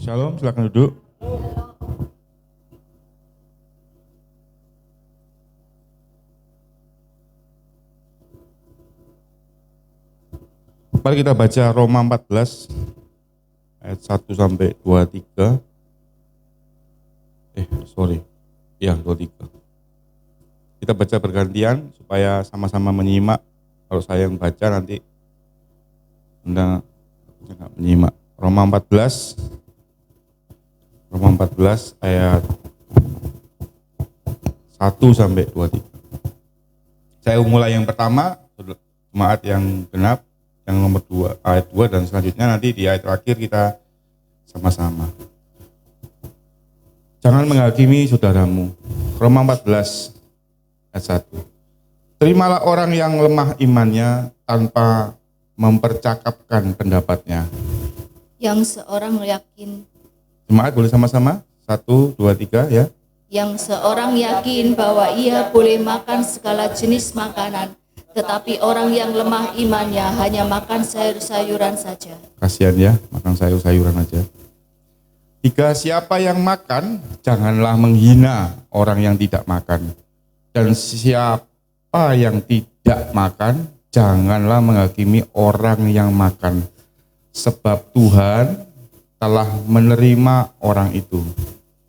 Shalom, silakan duduk. Mari kita baca Roma 14 ayat 1 sampai 23. 23. Kita baca bergantian supaya sama-sama menyimak. Kalau saya yang baca nanti Anda enggak menyimak. Roma 14 ayat 1 sampai 23. Saya mulai yang pertama, jemaat yang genap, yang nomor 2, ayat 2, dan selanjutnya nanti di ayat terakhir kita sama-sama. Jangan menghakimi saudaramu. Roma 14 ayat 1. Terimalah orang yang lemah imannya tanpa mempercakapkan pendapatnya. Yang seorang yakin. Jemaat boleh sama-sama? 1, 2, 3 ya. Yang seorang yakin bahwa ia boleh makan segala jenis makanan, tetapi orang yang lemah imannya hanya makan sayur-sayuran saja. Kasihan ya, makan sayur-sayuran aja. Jika siapa yang makan, janganlah menghina orang yang tidak makan. Dan siapa yang tidak makan, janganlah menghakimi orang yang makan. Sebab Tuhan telah menerima orang itu.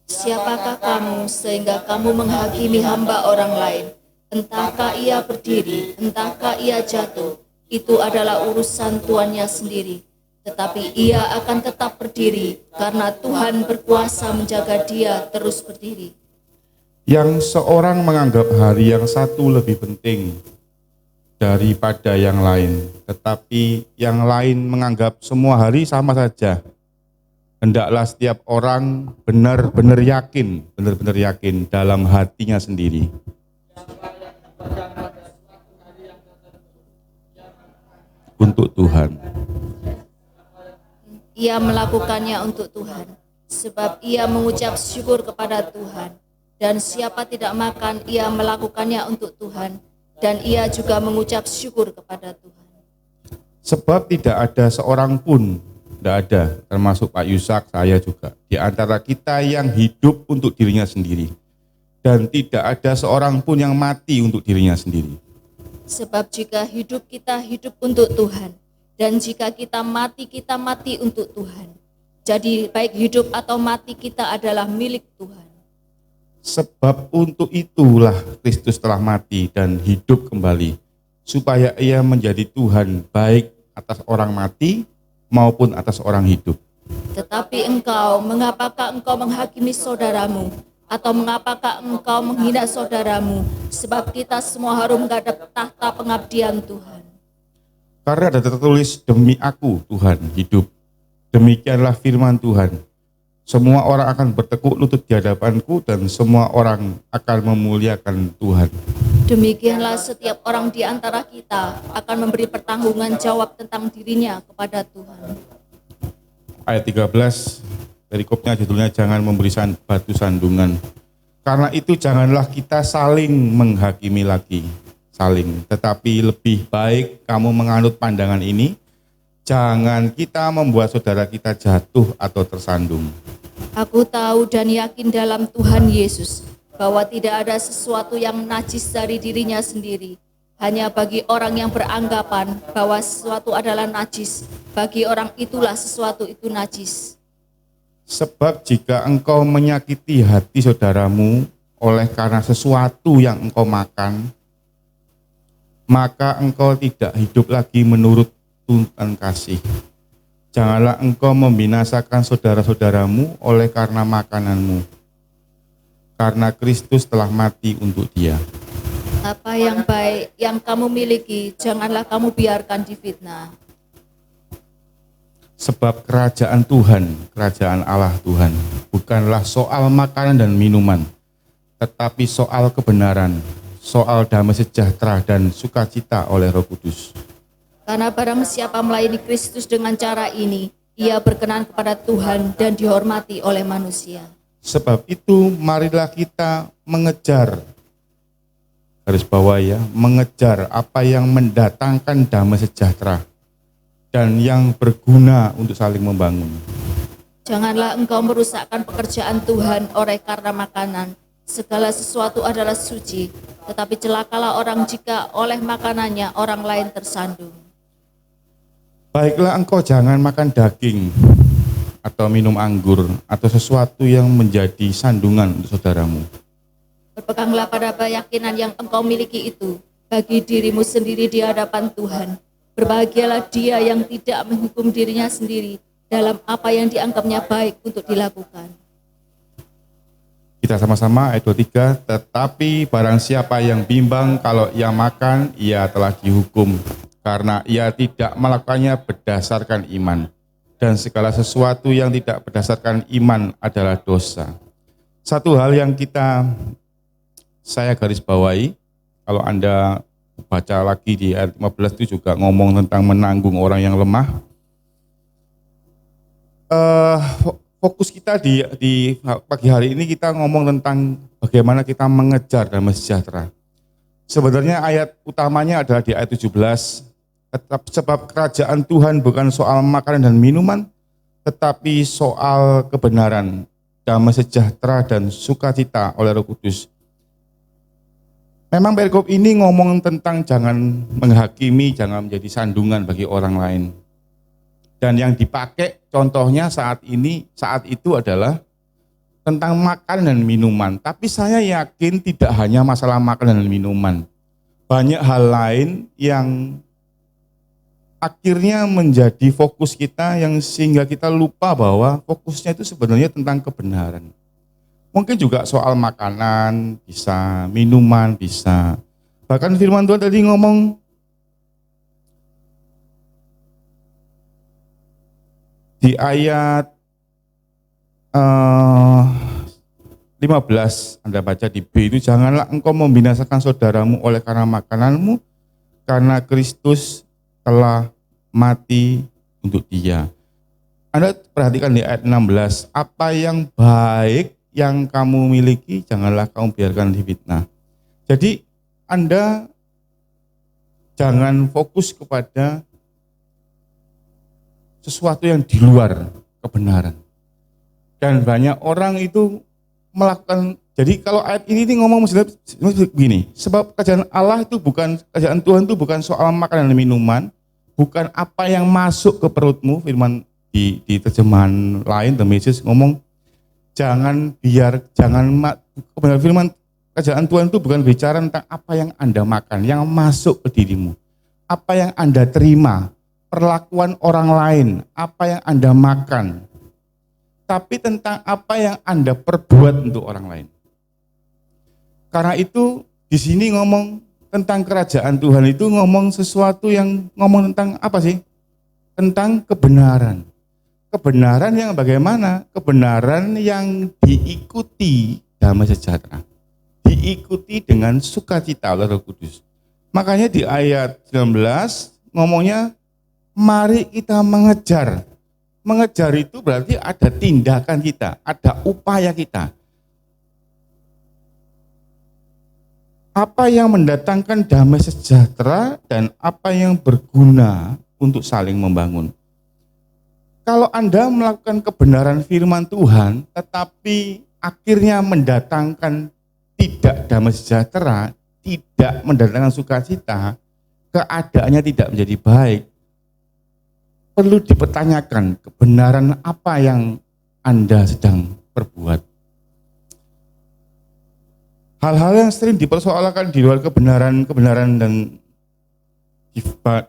Siapakah kamu sehingga kamu menghakimi hamba orang lain? Entahkah ia berdiri, entahkah ia jatuh, itu adalah urusan tuannya sendiri. Tetapi ia akan tetap berdiri, karena Tuhan berkuasa menjaga dia terus berdiri. Yang seorang menganggap hari yang satu lebih penting daripada yang lain, tetapi yang lain menganggap semua hari sama saja. Hendaklah setiap orang benar-benar yakin dalam hatinya sendiri. Untuk Tuhan. Ia melakukannya untuk Tuhan, sebab ia mengucap syukur kepada Tuhan. Dan siapa tidak makan, ia melakukannya untuk Tuhan, dan ia juga mengucap syukur kepada Tuhan. Sebab tidak ada seorang pun, tidak ada, termasuk Pak Yusak, saya juga, di antara kita yang hidup untuk dirinya sendiri. Dan tidak ada seorang pun yang mati untuk dirinya sendiri. Sebab jika hidup kita hidup untuk Tuhan, dan jika kita mati untuk Tuhan. Jadi baik hidup atau mati kita adalah milik Tuhan. Sebab untuk itulah Kristus telah mati dan hidup kembali, supaya ia menjadi Tuhan baik atas orang mati maupun atas orang hidup. Tetapi mengapakah engkau menghakimi saudaramu? Atau mengapakah engkau menghina saudaramu? Sebab kita semua harus menghadap tahta pengabdian Tuhan. Karena ada tertulis, demi aku Tuhan hidup. Demikianlah firman Tuhan. Semua orang akan bertekuk lutut di hadapanku dan semua orang akan memuliakan Tuhan. Demikianlah setiap orang di antara kita akan memberi pertanggungan jawab tentang dirinya kepada Tuhan. Ayat 13, perikopnya judulnya jangan memberi batu sandungan. Karena itu janganlah kita saling menghakimi lagi. Tetapi lebih baik kamu menganut pandangan ini, jangan kita membuat saudara kita jatuh atau tersandung. Aku tahu dan yakin dalam Tuhan Yesus bahwa tidak ada sesuatu yang najis dari dirinya sendiri. Hanya bagi orang yang beranggapan bahwa sesuatu adalah najis, bagi orang itulah sesuatu itu najis. Sebab jika engkau menyakiti hati saudaramu oleh karena sesuatu yang engkau makan, maka engkau tidak hidup lagi menurut tuntunan kasih. Janganlah engkau membinasakan saudara-saudaramu oleh karena makananmu, karena Kristus telah mati untuk dia. Apa yang baik yang kamu miliki, janganlah kamu biarkan difitnah. Sebab kerajaan Tuhan, kerajaan Allah Tuhan, bukanlah soal makanan dan minuman, tetapi soal kebenaran, soal damai sejahtera dan sukacita oleh Roh Kudus. Karena barang siapa melayani Kristus dengan cara ini, ia berkenan kepada Tuhan dan dihormati oleh manusia. Sebab itu marilah kita mengejar, garis bawah ya, mengejar apa yang mendatangkan damai sejahtera dan yang berguna untuk saling membangun. Janganlah engkau merusakkan pekerjaan Tuhan oleh karena makanan. Segala sesuatu adalah suci, tetapi celakalah orang jika oleh makanannya orang lain tersandung. Baiklah engkau jangan makan daging atau minum anggur atau sesuatu yang menjadi sandungan untuk saudaramu. Berpeganglah pada keyakinan yang engkau miliki itu bagi dirimu sendiri di hadapan Tuhan. Berbahagialah dia yang tidak menghukum dirinya sendiri dalam apa yang dianggapnya baik untuk dilakukan. Kita sama-sama ayat 23, tetapi barang siapa yang bimbang kalau ia makan, ia telah dihukum, karena ia tidak melakukannya berdasarkan iman. Dan segala sesuatu yang tidak berdasarkan iman adalah dosa. Satu hal yang saya garis bawahi, kalau Anda baca lagi di ayat 15 itu juga ngomong tentang menanggung orang yang lemah. Fokus kita di pagi hari ini kita ngomong tentang bagaimana kita mengejar damai sejahtera. Sebenarnya ayat utamanya adalah di ayat 17. Sebab kerajaan Tuhan bukan soal makanan dan minuman, tetapi soal kebenaran, damai sejahtera dan sukacita oleh Roh Kudus. Memang perikop ini ngomong tentang jangan menghakimi, jangan menjadi sandungan bagi orang lain. Dan yang dipakai contohnya saat itu adalah tentang makan dan minuman. Tapi saya yakin tidak hanya masalah makan dan minuman. Banyak hal lain yang akhirnya menjadi fokus kita yang sehingga kita lupa bahwa fokusnya itu sebenarnya tentang kebenaran. Mungkin juga soal makanan, bisa minuman, bisa. Bahkan firman Tuhan tadi ngomong, di ayat 15, Anda baca di B itu, janganlah engkau membinasakan saudaramu oleh karena makananmu, karena Kristus telah mati untuk dia. Anda perhatikan di ayat 16, apa yang baik yang kamu miliki, janganlah kamu biarkan difitnah. Jadi Anda jangan fokus kepada sesuatu yang di luar kebenaran. Dan banyak orang itu melakukan, jadi kalau ayat ini ngomong begini, sebab kerajaan Allah itu bukan, kerajaan Tuhan itu bukan soal makanan dan minuman, bukan apa yang masuk ke perutmu, firman di terjemahan lain, The Message ngomong, kebenaran firman kerajaan Tuhan itu bukan bicara tentang apa yang Anda makan, yang masuk ke dirimu, apa yang Anda terima, perlakuan orang lain, apa yang Anda makan, tapi tentang apa yang Anda perbuat untuk orang lain. Karena itu di sini ngomong tentang kerajaan Tuhan itu ngomong sesuatu yang ngomong tentang apa sih? Tentang kebenaran. Kebenaran yang bagaimana? Kebenaran yang diikuti damai sejahtera. Diikuti dengan sukacita oleh Roh Kudus. Makanya di ayat 19 ngomongnya, mari kita mengejar. Mengejar itu berarti ada tindakan kita, ada upaya kita. Apa yang mendatangkan damai sejahtera dan apa yang berguna untuk saling membangun. Kalau Anda melakukan kebenaran firman Tuhan, tetapi akhirnya mendatangkan tidak damai sejahtera, tidak mendatangkan sukacita, keadaannya tidak menjadi baik, perlu dipertanyakan kebenaran apa yang Anda sedang perbuat. Hal-hal yang sering dipersoalkan di luar kebenaran dan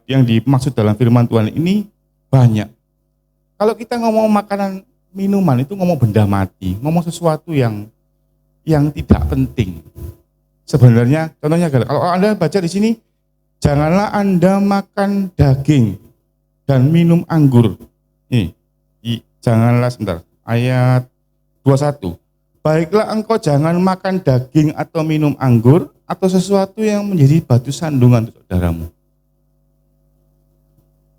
yang dimaksud dalam firman Tuhan ini banyak. Kalau kita ngomong makanan, minuman itu ngomong benda mati, ngomong sesuatu yang tidak penting. Sebenarnya contohnya kalau Anda baca di sini, janganlah Anda makan daging dan minum anggur. Janganlah sebentar. Ayat 21. Baiklah engkau jangan makan daging atau minum anggur atau sesuatu yang menjadi batu sandungan untuk saudaramu.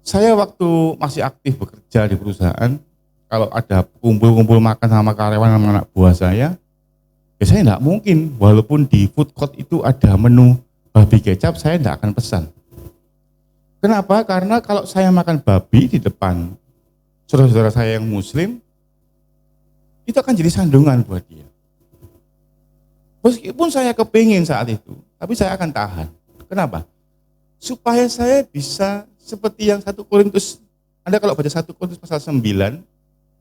Saya waktu masih aktif bekerja di perusahaan, kalau ada kumpul-kumpul makan sama karyawan sama anak buah saya tidak mungkin, walaupun di food court itu ada menu babi kecap, saya tidak akan pesan. Kenapa? Karena kalau saya makan babi di depan saudara-saudara saya yang muslim, itu akan jadi sandungan buat dia. Meskipun saya kepingin saat itu, tapi saya akan tahan. Kenapa? Supaya saya bisa seperti yang 1 Korintus, Anda kalau baca 1 Korintus pasal 9,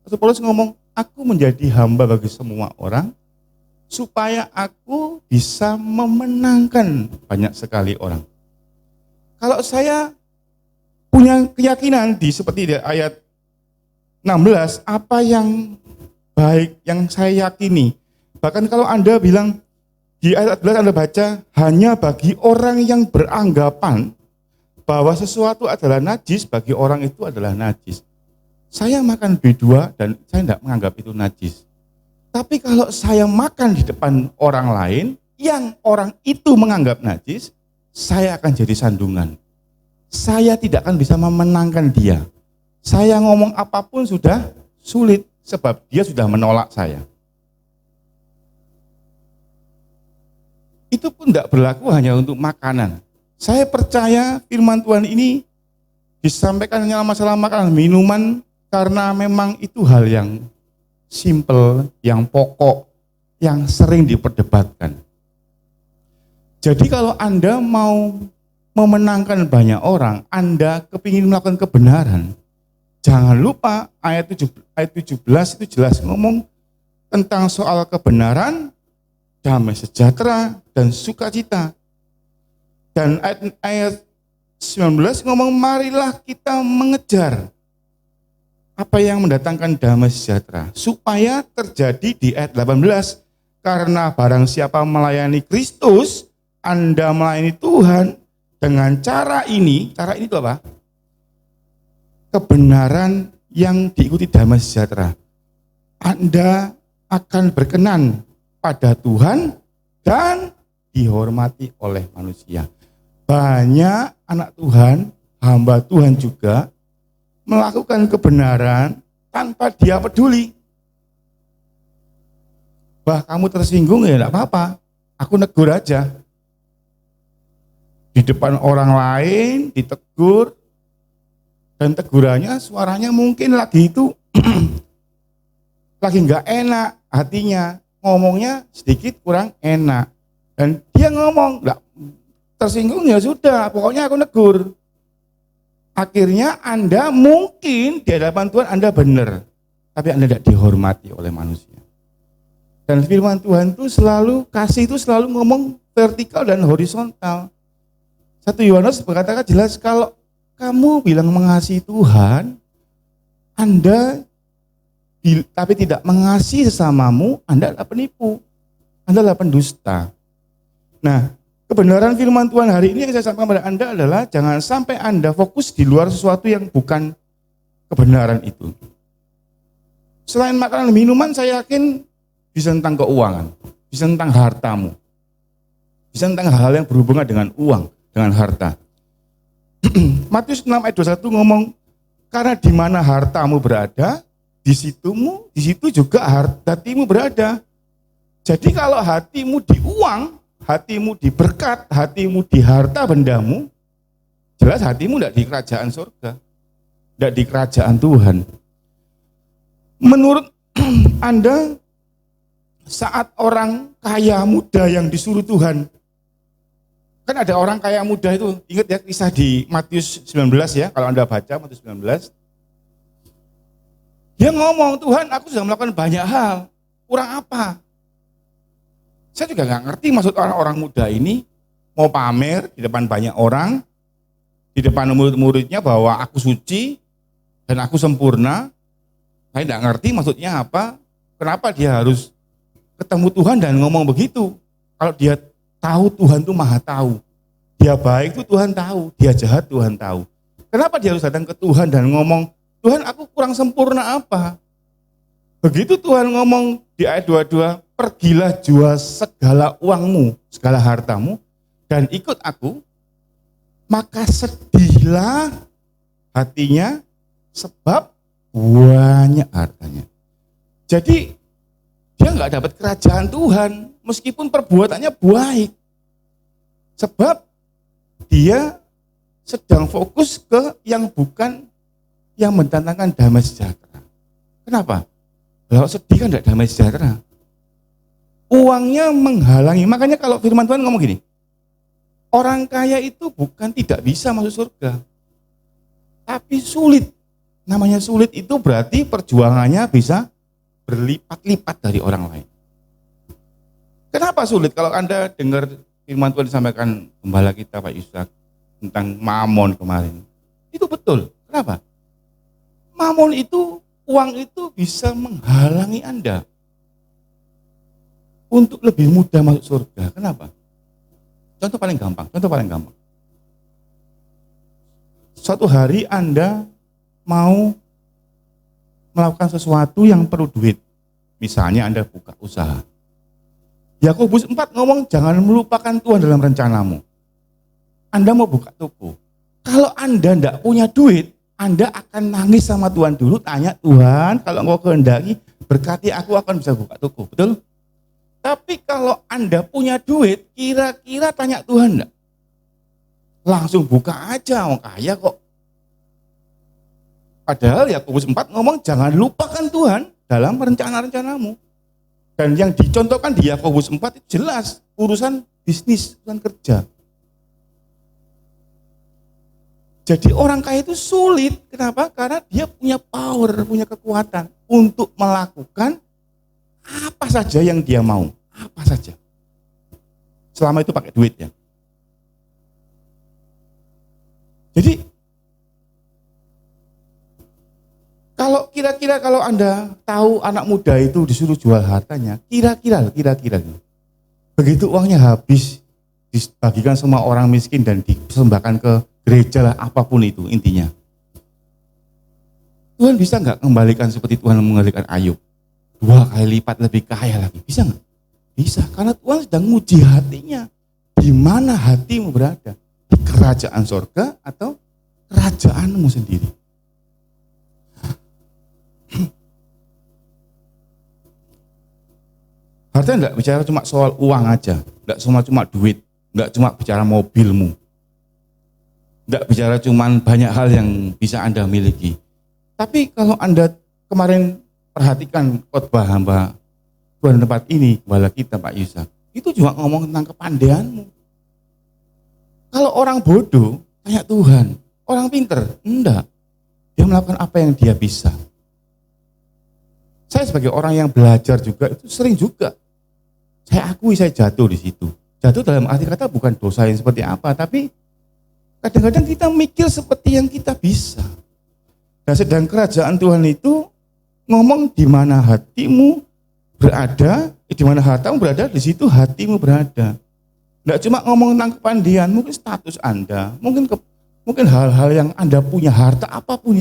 Rasul Paulus ngomong, aku menjadi hamba bagi semua orang, supaya aku bisa memenangkan banyak sekali orang. Kalau saya punya keyakinan seperti di ayat 16, apa yang baik yang saya yakini. Bahkan kalau Anda bilang, di ayat 14 Anda baca, hanya bagi orang yang beranggapan bahwa sesuatu adalah najis, bagi orang itu adalah najis. Saya makan B2 dan saya tidak menganggap itu najis. Tapi kalau saya makan di depan orang lain, yang orang itu menganggap najis, saya akan jadi sandungan. Saya tidak akan bisa memenangkan dia. Saya ngomong apapun sudah sulit, sebab dia sudah menolak saya. Itu pun tidak berlaku hanya untuk makanan. Saya percaya firman Tuhan ini disampaikan dalam masalah makanan, minuman, karena memang itu hal yang simple, yang pokok, yang sering diperdebatkan. Jadi kalau Anda mau memenangkan banyak orang, Anda kepingin melakukan kebenaran, jangan lupa ayat 17 itu jelas ngomong tentang soal kebenaran, damai sejahtera, dan sukacita. Dan ayat 19 ngomong, marilah kita mengejar apa yang mendatangkan damai sejahtera, supaya terjadi di ayat 18, karena barang siapa melayani Kristus, Anda melayani Tuhan dengan cara ini itu apa? Kebenaran yang diikuti damai sejahtera. Anda akan berkenan pada Tuhan dan dihormati oleh manusia. Banyak anak Tuhan, hamba Tuhan juga melakukan kebenaran tanpa dia peduli. Bah, kamu tersinggung ya enggak apa-apa, aku negur aja. Di depan orang lain ditegur, dan tegurannya suaranya mungkin lagi itu lagi enggak enak hatinya, ngomongnya sedikit kurang enak. Dan dia ngomong, enggak tersinggung ya sudah, pokoknya aku negur. Akhirnya Anda mungkin di hadapan Tuhan Anda benar, tapi Anda tidak dihormati oleh manusia. Dan firman Tuhan itu selalu, kasih itu selalu ngomong vertikal dan horizontal. 1 Yohanes berkata jelas, kalau kamu bilang mengasihi Tuhan, Anda tapi tidak mengasihi sesamamu, Anda adalah penipu, Anda adalah pendusta. Nah, kebenaran firman Tuhan hari ini yang saya sampaikan kepada Anda adalah jangan sampai Anda fokus di luar sesuatu yang bukan kebenaran itu. Selain makanan dan minuman, saya yakin bisa tentang keuangan, bisa tentang hartamu, bisa tentang hal-hal yang berhubungan dengan uang, dengan harta. Matius 6 ayat 21 ngomong, karena di mana hartamu berada, di situ juga hatimu berada. Jadi kalau hatimu di uang, hatimu di berkat, hatimu di harta bendamu, jelas hatimu tidak di kerajaan surga, tidak di kerajaan Tuhan. Menurut Anda, saat orang kaya muda yang disuruh Tuhan, kan ada orang kaya muda itu, ingat ya kisah di Matius 19 ya, kalau Anda baca Matius 19, dia ngomong, Tuhan aku sudah melakukan banyak hal, kurang apa? Saya juga nggak ngerti maksud orang-orang muda ini mau pamer di depan banyak orang, di depan murid-muridnya bahwa aku suci dan aku sempurna. Saya nggak ngerti maksudnya apa, kenapa dia harus ketemu Tuhan dan ngomong begitu. Kalau dia tahu Tuhan itu maha tahu, dia baik itu Tuhan tahu, dia jahat Tuhan tahu. Kenapa dia harus datang ke Tuhan dan ngomong, Tuhan aku kurang sempurna apa? Begitu Tuhan ngomong di ayat 22, pergilah jual segala uangmu, segala hartamu, dan ikut aku, maka sedihlah hatinya sebab banyak hartanya. Jadi dia nggak dapat kerajaan Tuhan, meskipun perbuatannya baik. Sebab dia sedang fokus ke yang bukan yang mendatangkan damai sejahtera. Kenapa? Kalau sedih kan tidak damai sejahtera. Uangnya menghalangi. Makanya kalau firman Tuhan ngomong gini, orang kaya itu bukan tidak bisa masuk surga, tapi sulit. Namanya sulit itu berarti perjuangannya bisa berlipat-lipat dari orang lain. Kenapa sulit? Kalau Anda dengar firman Tuhan disampaikan gembala kita Pak Yusak tentang mamon kemarin, itu betul. Kenapa? Mamon itu, uang itu bisa menghalangi Anda untuk lebih mudah masuk surga. Kenapa? Contoh paling gampang. Suatu hari Anda mau melakukan sesuatu yang perlu duit. Misalnya Anda buka usaha. Yakobus 4 ngomong jangan melupakan Tuhan dalam rencanamu. Anda mau buka toko. Kalau Anda tidak punya duit, Anda akan nangis sama Tuhan dulu, tanya Tuhan, kalau engkau kehendaki berkati aku akan bisa buka toko. Betul? Tapi kalau Anda punya duit, kira-kira tanya Tuhan enggak? Langsung buka aja, orang kaya kok. Padahal Yakobus 4 ngomong jangan lupakan Tuhan dalam rencana-rencanamu. Dan yang dicontohkan di Yakobus 4 itu jelas urusan bisnis, urusan kerja. Jadi orang kaya itu sulit. Kenapa? Karena dia punya power, punya kekuatan untuk melakukan apa saja yang dia mau. Apa saja. Selama itu pakai duit ya. Jadi kira-kira kalau Anda tahu anak muda itu disuruh jual hartanya, kira-kira begitu uangnya habis dibagikan semua orang miskin dan dipersembahkan ke gereja lah, apapun itu intinya. Tuhan bisa nggak kembalikan seperti Tuhan mengembalikan Ayub 2 kali lipat lebih kaya lagi? Bisa nggak? Bisa, karena Tuhan sedang nguji hatinya. Di mana hatimu berada? Di kerajaan sorga atau kerajaanmu sendiri? Harta enggak bicara cuma soal uang aja, enggak cuma duit, enggak cuma bicara mobilmu, enggak bicara cuma banyak hal yang bisa Anda miliki. Tapi kalau Anda kemarin perhatikan khotbah hamba Tuhan tempat ini, gembala kita Pak Yusak, itu juga ngomong tentang kepandaianmu. Kalau orang bodoh, tanya Tuhan. Orang pinter, enggak. Dia melakukan apa yang dia bisa. Saya sebagai orang yang belajar juga, itu sering juga. Saya akui saya jatuh di situ. Jatuh dalam arti kata bukan dosa yang seperti apa, tapi kadang-kadang kita mikir seperti yang kita bisa. Dan sedang kerajaan Tuhan itu ngomong di mana hatimu berada, di mana hartamu berada, di situ hatimu berada. Tidak cuma ngomong tentang kepandaian, mungkin status Anda, mungkin hal-hal yang Anda punya, harta apapun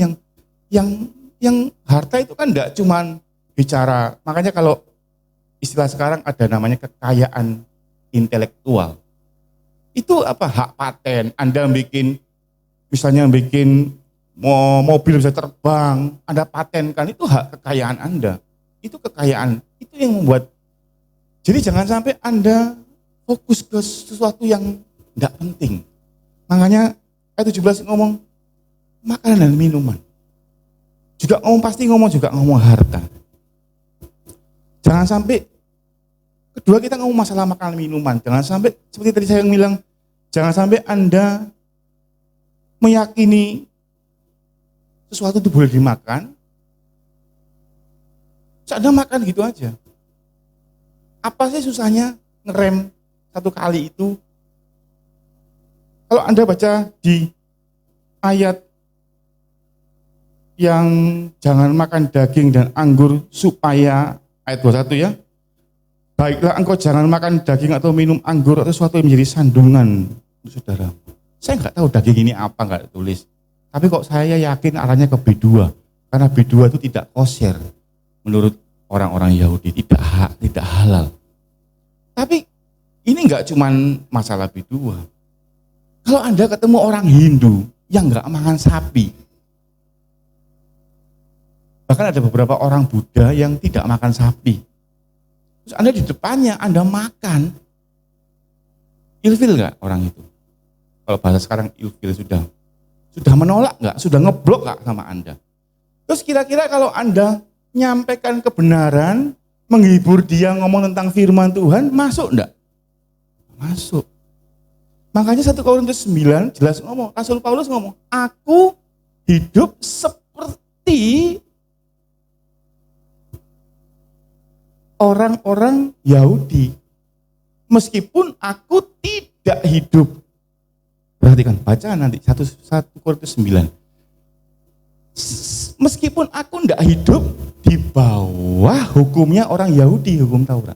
yang harta itu kan tidak cuma bicara, makanya kalau istilah sekarang ada namanya kekayaan intelektual. Itu apa? Hak paten. Anda misalnya bikin mobil bisa terbang, Anda patenkan, itu hak kekayaan Anda. Itu kekayaan, itu yang membuat. Jadi jangan sampai Anda fokus ke sesuatu yang tidak penting. Makanya ayat 17 ngomong makanan dan minuman. Pasti ngomong harta. Jangan sampai, kedua kita ngomong masalah makanan minuman. Jangan sampai, seperti tadi saya bilang, jangan sampai Anda meyakini sesuatu itu boleh dimakan, Anda makan gitu aja. Apa sih susahnya ngerem satu kali itu? Kalau Anda baca di ayat yang jangan makan daging dan anggur supaya, ayat 21 ya, baiklah engkau jangan makan daging atau minum anggur atau sesuatu yang menjadi sandungan untuk saudara. Saya nggak tahu daging ini apa, nggak tulis. Tapi kok saya yakin arahnya ke B2, karena B2 itu tidak kosher menurut orang-orang Yahudi, tidak halal. Tapi ini nggak cuma masalah B2. Kalau Anda ketemu orang Hindu yang nggak makan sapi, bahkan ada beberapa orang Buddha yang tidak makan sapi, terus Anda di depannya Anda makan, ilfil nggak orang itu? Kalau bahasa sekarang ilfil, sudah menolak nggak? Sudah ngeblok nggak sama Anda? Terus kira-kira kalau Anda nyampaikan kebenaran, menghibur dia ngomong tentang firman Tuhan, masuk enggak? Masuk. Makanya 1 Korintus 9 jelas ngomong, Rasul Paulus ngomong, aku hidup seperti orang-orang Yahudi. Meskipun aku tidak hidup. Perhatikan, baca nanti 1 Korintus 9. Meskipun aku tidak hidup di bawah hukumnya orang Yahudi, hukum Taurat.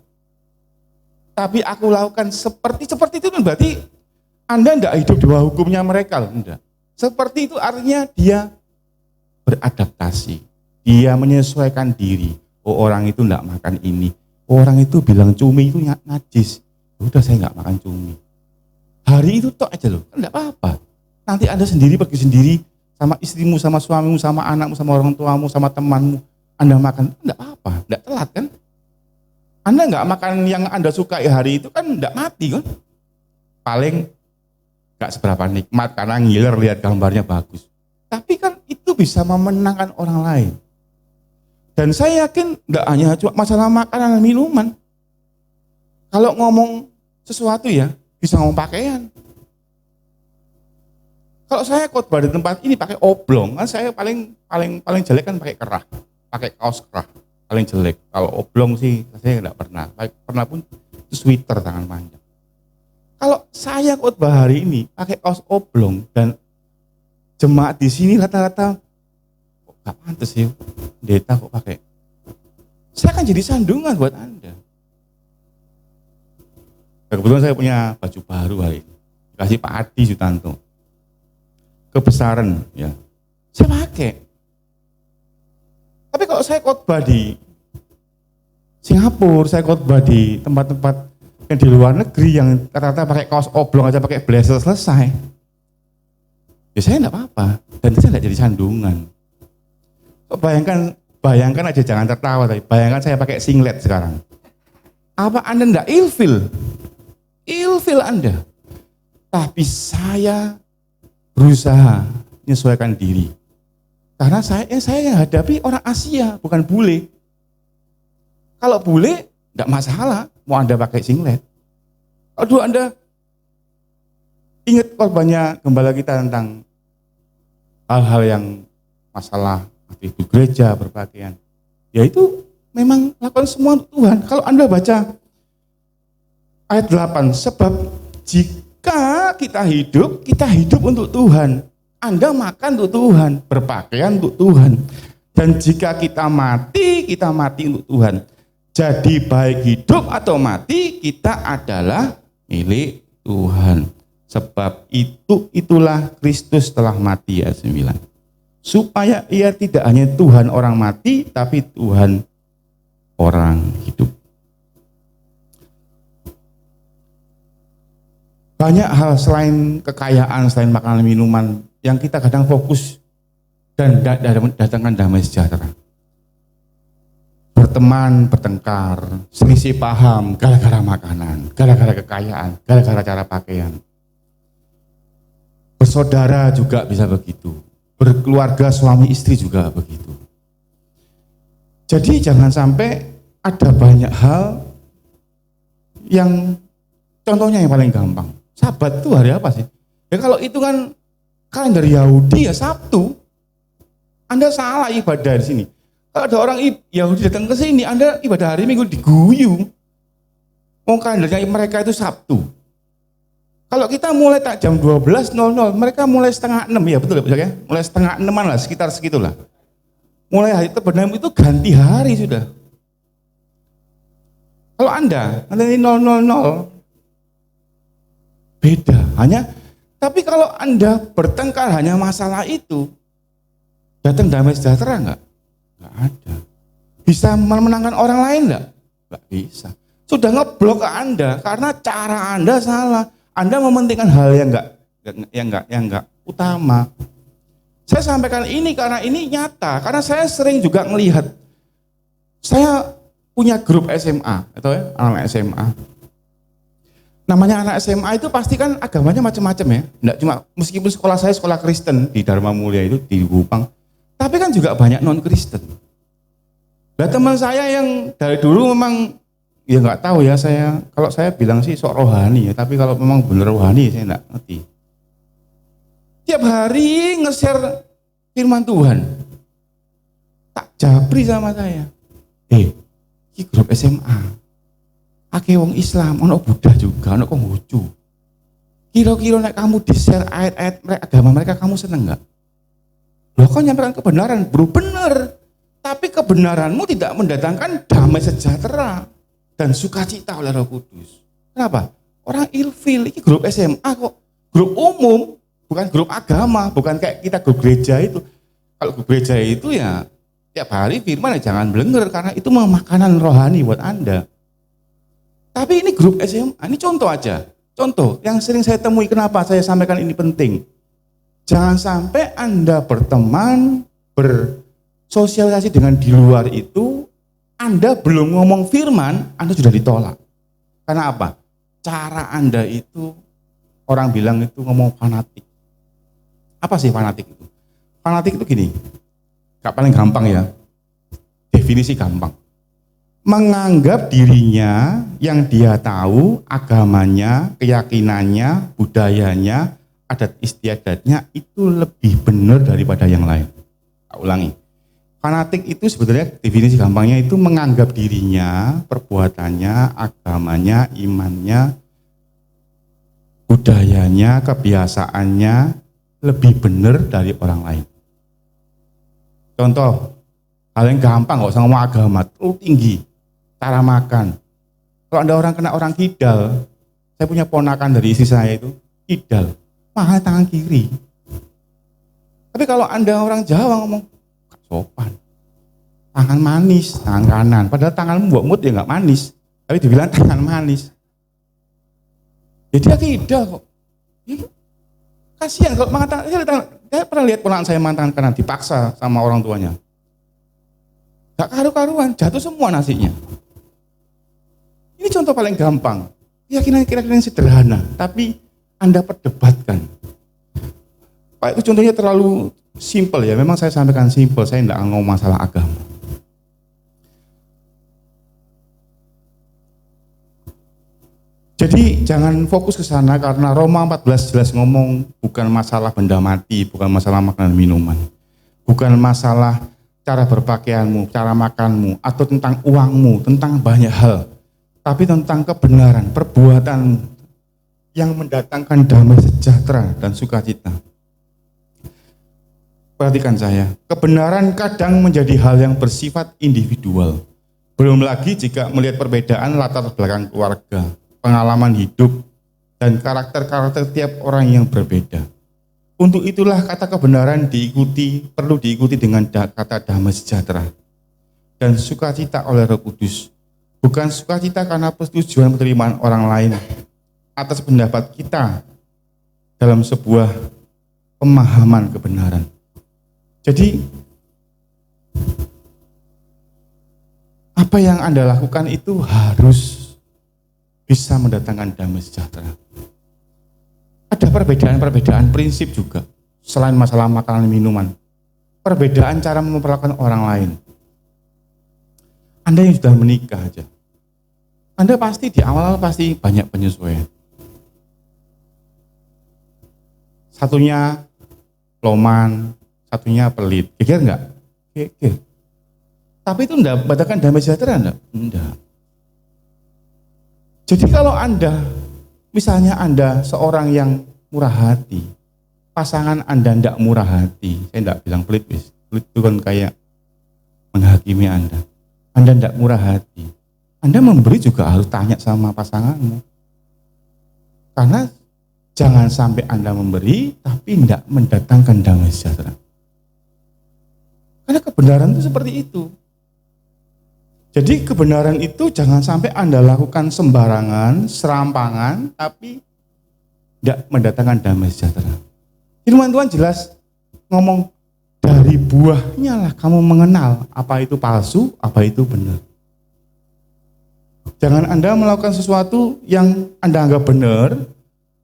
Tapi aku lakukan seperti itu kan berarti Anda tidak hidup di bawah hukumnya mereka, enggak. Seperti itu artinya dia beradaptasi. Dia menyesuaikan diri. Oh, orang itu tidak makan ini. Oh, orang itu bilang cumi itu najis. Udah saya nggak makan cumi. Hari itu tok aja loh, enggak apa-apa. Nanti Anda sendiri pergi sendiri sama istrimu, sama suamimu, sama anakmu, sama orang tuamu, sama temanmu. Anda makan, enggak apa-apa, enggak telat kan? Anda enggak makan yang Anda sukai hari itu kan enggak mati kan? Paling enggak seberapa nikmat karena ngiler lihat gambarnya bagus. Tapi kan itu bisa memenangkan orang lain. Dan saya yakin enggak hanya cuma masalah makanan dan minuman. Kalau ngomong sesuatu ya, bisa ngomong pakaian. Kalau saya khotbah di tempat ini pakai oblong, kan saya paling jelek kan pakai kerah, pakai kaos kerah, paling jelek. Kalau oblong sih saya enggak pernah. Pernah pun itu sweater tangan panjang. Kalau saya khotbah hari ini pakai kaos oblong dan jemaat di sini rata-rata kok gak pantas sih, pendeta kok pakai. Saya akan jadi sandungan buat Anda. Nah, kebetulan saya punya baju baru hari ini, dikasih Pak Adi Sutanto. Kebesaran ya, saya pakai. Tapi kalau saya khotbah di Singapura, saya khotbah di tempat-tempat yang di luar negeri yang rata-rata pakai kaos oblong aja pakai blazer selesai, ya saya enggak apa-apa dan saya enggak jadi sandungan. Bayangkan aja, jangan tertawa tapi bayangkan saya pakai singlet sekarang. Apa Anda enggak ilfil? Ilfil Anda. Tapi saya berusaha menyesuaikan diri. Karena saya yang hadapi orang Asia, bukan bule. Kalau bule, enggak masalah, mau Anda pakai singlet. Kalau dulu Anda ingat khotbahnya gembala kita tentang hal-hal yang masalah aktivitas gereja, berpakaian. Ya itu memang lakukan semua untuk Tuhan. Kalau Anda baca ayat 8, sebab jika kita hidup untuk Tuhan. Anda makan untuk Tuhan, berpakaian untuk Tuhan. Dan jika kita mati untuk Tuhan. Jadi baik hidup atau mati, kita adalah milik Tuhan. Sebab itulah Kristus telah mati, ayat 9. Supaya ia tidak hanya Tuhan orang mati, tapi Tuhan orang hidup. Banyak hal selain kekayaan, selain makanan minuman, yang kita kadang fokus dan datangkan damai sejahtera. Berteman, bertengkar, selisih paham, gara-gara makanan, gara-gara kekayaan, gara-gara cara pakaian. Bersaudara juga bisa begitu. Berkeluarga suami istri juga begitu. Jadi jangan sampai ada banyak hal yang contohnya yang paling gampang. Sabat itu hari apa sih? Ya kalau itu kan kalender Yahudi ya Sabtu. Anda salah ibadah di sini. Kalau ada orang Yahudi datang ke sini, Anda ibadah hari Minggu diguyu. Mau kalendernya mereka itu Sabtu. Kalau kita mulai tak jam 12.00, mereka mulai 5:30 ya betul ya? Mulai 5:30 lah, sekitar segitulah. Mulai hari terbenam itu ganti hari sudah. Kalau Anda nanti 0:00 beda, tapi kalau Anda bertengkar hanya masalah itu, datang damai sejahtera enggak ada. Bisa memenangkan orang lain enggak bisa. Sudah ngeblok ke Anda karena cara Anda salah. Anda mementingkan hal yang enggak utama. Saya sampaikan ini karena ini nyata, karena saya sering juga melihat. Saya punya grup SMA, atau anak SMA. Namanya anak SMA itu pasti kan agamanya macam-macam ya. Enggak cuma, meskipun sekolah saya sekolah Kristen di Dharma Mulia itu di Kupang, tapi kan juga banyak non-Kristen. Nah, teman saya yang dari dulu memang ya nggak tahu ya, kalau saya bilang sih sok rohani ya, tapi kalau memang bener rohani saya nggak ngerti. Tiap hari nge-share firman Tuhan, tak japri sama saya. Ini grup SMA, akeh wong Islam, ono Buddha juga, ono Konghucu. Kira-kira nek kamu di-share ayat-ayat agama mereka, kamu seneng nggak? Loh, kau nyampaikan kebenaran, bro, bener. Tapi kebenaranmu tidak mendatangkan damai sejahtera dan sukacita oleh Roh Kudus. Kenapa? Orang ilfil, ini grup SMA kok, grup umum, bukan grup agama, bukan kayak kita grup gereja itu. Kalau grup gereja itu ya tiap hari firman ya jangan belenger, karena itu makanan rohani buat Anda. Tapi ini grup SMA, ini contoh aja. Contoh yang sering saya temui, kenapa saya sampaikan ini penting. Jangan sampai Anda berteman, bersosialisasi dengan di luar itu, Anda belum ngomong firman, Anda sudah ditolak. Karena apa? Cara Anda itu, orang bilang itu ngomong fanatik. Apa sih fanatik itu? Fanatik itu gini, gak paling gampang ya, definisi gampang. Menganggap dirinya yang dia tahu, agamanya, keyakinannya, budayanya, adat istiadatnya itu lebih benar daripada yang lain. Tak ulangi. Fanatik itu sebetulnya definisi gampangnya itu menganggap dirinya, perbuatannya, agamanya, imannya, budayanya, kebiasaannya lebih benar dari orang lain. Contoh, hal yang gampang, nggak usah ngomong agama, terlalu tinggi. Cara makan. Kalau ada orang kena orang kidal, saya punya ponakan dari istri saya itu, kidal, mahal tangan kiri. Tapi kalau Anda orang Jawa ngomong, gak sopan. Tangan manis, tangan kanan. Padahal tanganmu buat mood ya gak manis. Tapi dibilang tangan manis. Ya dia kidal kok. Ya, kasihan kalau makan tangan. Saya pernah lihat ponakan saya makan tangan kanan, dipaksa sama orang tuanya. Gak karu-karuan, jatuh semua nasinya. Ini contoh paling gampang. Keyakinan sederhana, tapi Anda perdebatkan. Pak, itu contohnya terlalu simpel ya. Memang saya sampaikan simpel, saya tidak ngomong masalah agama. Jadi jangan fokus ke sana, karena Roma 14 jelas ngomong bukan masalah benda mati, bukan masalah makanan minuman, bukan masalah cara berpakaianmu, cara makanmu, atau tentang uangmu, tentang banyak hal. Tapi tentang kebenaran, perbuatan yang mendatangkan damai sejahtera dan sukacita. Perhatikan saya, kebenaran kadang menjadi hal yang bersifat individual. Belum lagi jika melihat perbedaan latar belakang keluarga, pengalaman hidup, dan karakter-karakter tiap orang yang berbeda. Untuk itulah kata kebenaran perlu diikuti dengan kata damai sejahtera dan sukacita oleh Roh Kudus. Bukan sukacita karena persetujuan penerimaan orang lain atas pendapat kita dalam sebuah pemahaman kebenaran. Jadi, apa yang Anda lakukan itu harus bisa mendatangkan damai sejahtera. Ada perbedaan-perbedaan prinsip juga, selain masalah makanan minuman. Perbedaan cara memperlakukan orang lain. Anda yang sudah menikah aja, Anda pasti di awal pasti banyak penyesuaian. Satunya loman, satunya pelit. Geger enggak? Geger. Tapi itu enggak mendatangkan damai sejahtera enggak? Enggak. Jadi kalau Anda, misalnya Anda seorang yang murah hati, pasangan Anda enggak murah hati, saya enggak bilang pelit, pelit itu kan kayak menghakimi Anda enggak murah hati, Anda memberi juga harus tanya sama pasanganmu. Karena jangan sampai Anda memberi, tapi enggak mendatangkan damai sejahtera. Karena kebenaran itu seperti itu. Jadi kebenaran itu jangan sampai Anda lakukan sembarangan, serampangan, tapi tidak mendatangkan damai sejahtera. Firman Tuhan jelas ngomong, dari buahnya lah kamu mengenal apa itu palsu, apa itu benar. Jangan Anda melakukan sesuatu yang Anda anggap benar,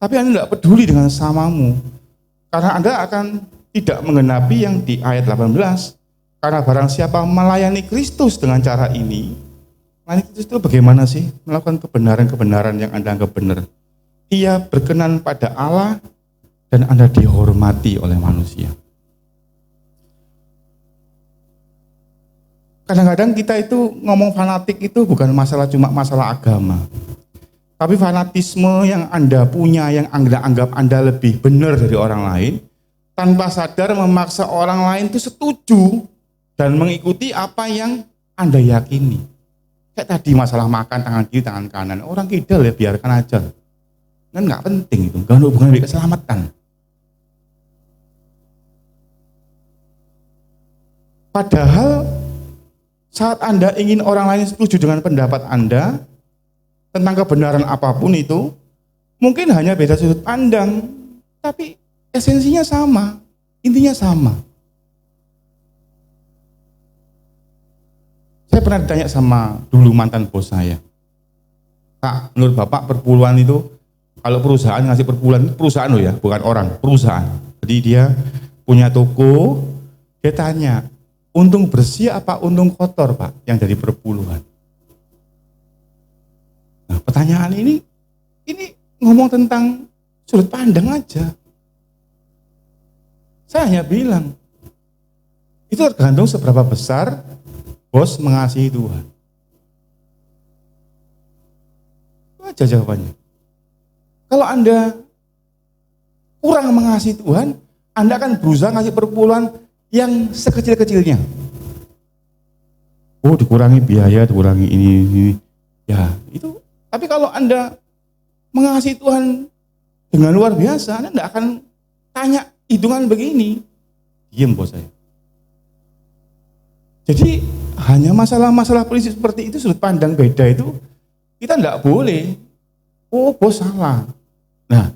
tapi Anda tidak peduli dengan sesamamu. Karena Anda akan tidak menggenapi yang di ayat 18. Karena barang siapa melayani Kristus dengan cara ini, melayani Kristus itu bagaimana sih? Melakukan kebenaran-kebenaran yang Anda anggap benar. Ia berkenan pada Allah dan Anda dihormati oleh manusia. Kadang-kadang kita itu ngomong fanatik itu bukan cuma masalah agama. Tapi fanatisme yang Anda punya, yang Anda anggap Anda lebih benar dari orang lain, tanpa sadar memaksa orang lain itu setuju dan mengikuti apa yang Anda yakini. Kayak tadi masalah makan tangan kiri, tangan kanan. Orang kidal ya biarkan aja. Kan nggak penting itu, nggak ada hubungan dengan keselamatan. Padahal saat Anda ingin orang lain setuju dengan pendapat Anda tentang kebenaran apapun itu, mungkin hanya beda sudut pandang, tapi esensinya sama, intinya sama. Saya pernah ditanya sama dulu mantan bos saya, Kak, menurut Bapak perpuluhan itu, kalau perusahaan ngasih perpuluhan, perusahaan loh ya, bukan orang, perusahaan. Jadi dia punya toko, dia tanya, untung bersih apa untung kotor Pak yang dari perpuluhan? Nah, pertanyaan ini ngomong tentang sudut pandang aja. Saya hanya bilang, itu tergantung seberapa besar bos mengasihi Tuhan. Itu aja jawabannya. Kalau Anda kurang mengasihi Tuhan, Anda akan berusaha ngasih perpuluhan yang sekecil-kecilnya. Oh, dikurangi biaya, dikurangi ini. Ya, itu. Tapi kalau Anda mengasihi Tuhan dengan luar biasa, Anda tidak akan tanya hitungan begini. Diam bos saya. Jadi hanya masalah-masalah prinsip seperti itu, sudut pandang beda itu, kita tidak boleh. Oh bos salah. Nah,